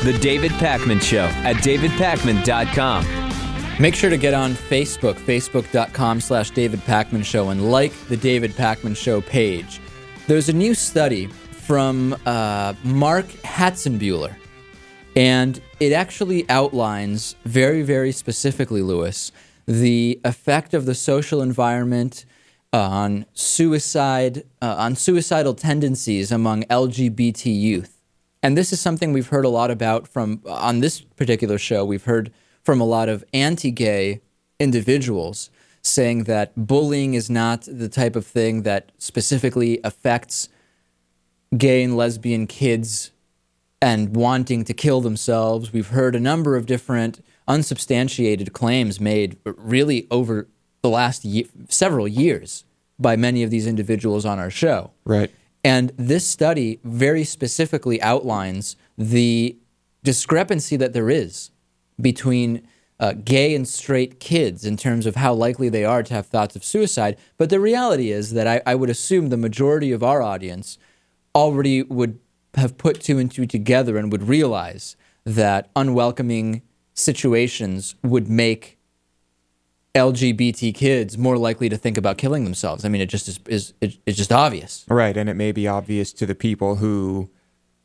The David Pakman Show at davidpakman.com. Make sure to get on Facebook, facebook.com/David Pakman Show, and like the David Pakman Show page. There's a new study from Mark Hatzenbuehler, and it actually outlines very, very specifically, Lewis, the effect of the social environment on suicide, on suicidal tendencies among LGBT youth. And this is something we've heard a lot about on this particular show. We've heard from a lot of anti-gay individuals saying that bullying is not the type of thing that specifically affects gay and lesbian kids and wanting to kill themselves. We've heard a number of different unsubstantiated claims made really over the last several years by many of these individuals on our show. Right. And this study very specifically outlines the discrepancy that there is between gay and straight kids in terms of how likely they are to have thoughts of suicide. But the reality is that I would assume the majority of our audience already would have put two and two together and would realize that unwelcoming situations would make LGBT kids more likely to think about killing themselves. I mean, it just is it's just obvious. Right, and it may be obvious to the people who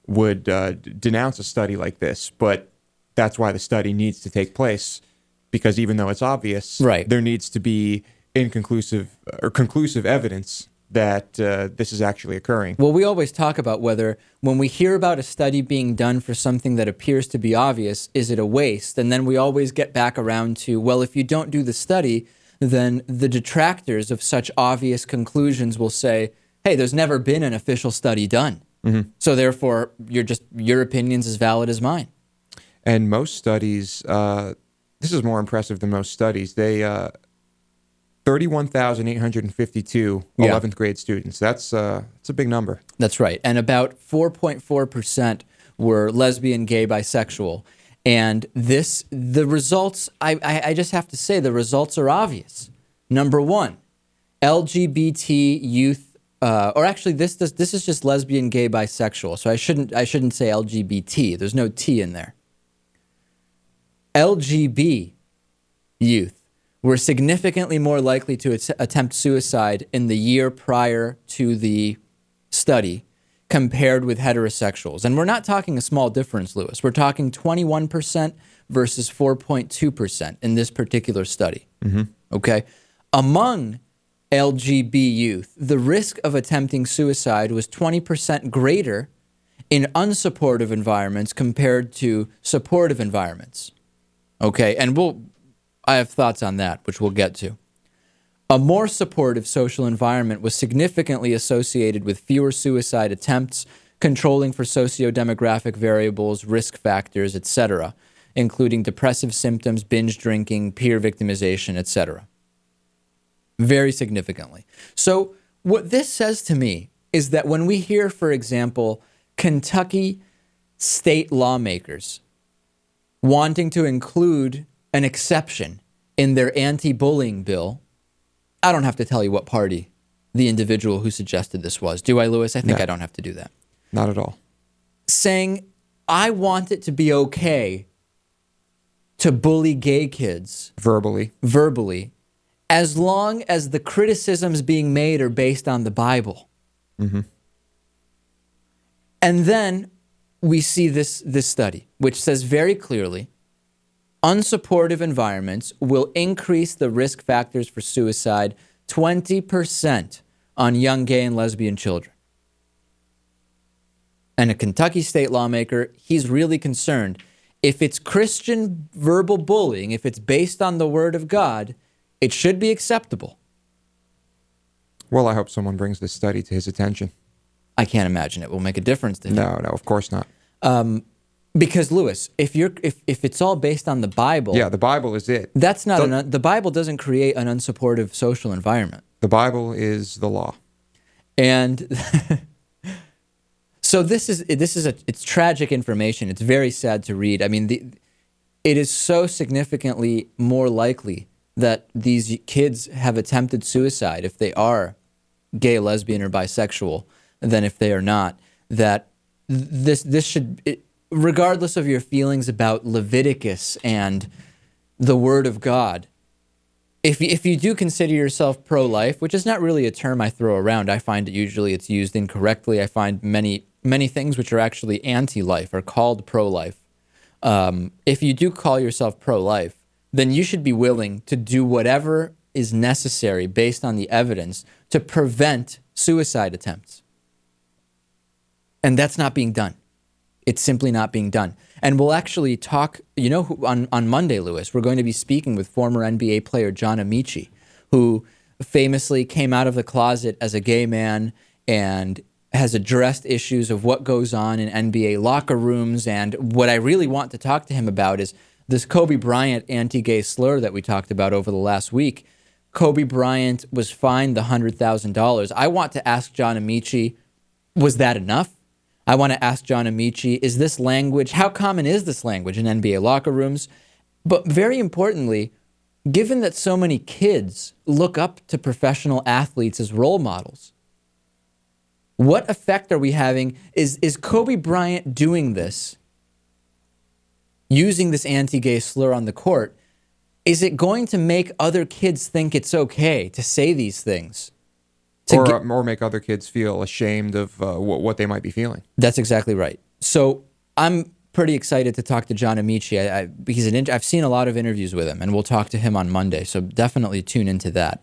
would denounce a study like this, but that's why the study needs to take place, because even though it's obvious, right, there needs to be inconclusive or conclusive evidence that this is actually occurring. Well, we always talk about whether, when we hear about a study being done for something that appears to be obvious, is it a waste? And then we always get back around to, well, if you don't do the study, then the detractors of such obvious conclusions will say, hey, there's never been an official study done. Mm-hmm. So therefore, your opinion's as valid as mine. And most studies, this is more impressive than most studies, they 31,852 11th grade students. That's a big number. That's right. And about 4.4% were lesbian, gay, bisexual. And the results, I just have to say, the results are obvious. Number one, LGBT youth, or actually this is just lesbian, gay, bisexual. So I shouldn't say LGBT. There's no T in there. LGB youth were significantly more likely to attempt suicide in the year prior to the study compared with heterosexuals. And we're not talking a small difference, Lewis. We're talking 21% versus 4.2% in this particular study. Mm-hmm. Okay? Among LGB youth, the risk of attempting suicide was 20% greater in unsupportive environments compared to supportive environments. Okay? And I have thoughts on that, which we'll get to. A more supportive social environment was significantly associated with fewer suicide attempts, controlling for socio-demographic variables, risk factors, etc., including depressive symptoms, binge drinking, peer victimization, etc. Very significantly. So what this says to me is that when we hear, for example, Kentucky state lawmakers wanting to include an exception in their anti-bullying bill, I don't have to tell you what party the individual who suggested this was. Do I, Lewis? I think I don't have to do that. Not at all. Saying, I want it to be okay to bully gay kids. Verbally. As long as the criticisms being made are based on the Bible. Mm-hmm. And then we see this study, which says very clearly, unsupportive environments will increase the risk factors for suicide 20% on young gay and lesbian children. And a Kentucky state lawmaker, he's really concerned. If it's Christian verbal bullying, if it's based on the word of God, it should be acceptable. Well, I hope someone brings this study to his attention. I can't imagine it will make a difference to him. No, of course not. Because, Lewis, if it's all based on the Bible... Yeah, the Bible is it. That's not the Bible doesn't create an unsupportive social environment. The Bible is the law. And so it's tragic information. It's very sad to read. I mean, it is so significantly more likely that these kids have attempted suicide if they are gay, lesbian, or bisexual than if they are not. That this should... regardless of your feelings about Leviticus and the Word of God, if you do consider yourself pro-life, which is not really a term I throw around, I find usually it's used incorrectly. I find many things which are actually anti-life are called pro-life. If you do call yourself pro-life, then you should be willing to do whatever is necessary based on the evidence to prevent suicide attempts. And that's not being done. It's simply not being done. And we'll actually talk, on Monday, Lewis, we're going to be speaking with former NBA player John Amici, who famously came out of the closet as a gay man and has addressed issues of what goes on in NBA locker rooms. And what I really want to talk to him about is this Kobe Bryant anti-gay slur that we talked about over the last week. Kobe Bryant was fined the $100,000. I want to ask John Amici, was that enough? I want to ask John Amici, is this language, how common is this language in NBA locker rooms? But very importantly, given that so many kids look up to professional athletes as role models, what effect are we having? Is Kobe Bryant doing this, using this anti-gay slur on the court? Is it going to make other kids think it's okay to say these things? Or make other kids feel ashamed of what they might be feeling. That's exactly right. So I'm pretty excited to talk to John Amici because I've seen a lot of interviews with him, and we'll talk to him on Monday. So definitely tune into that.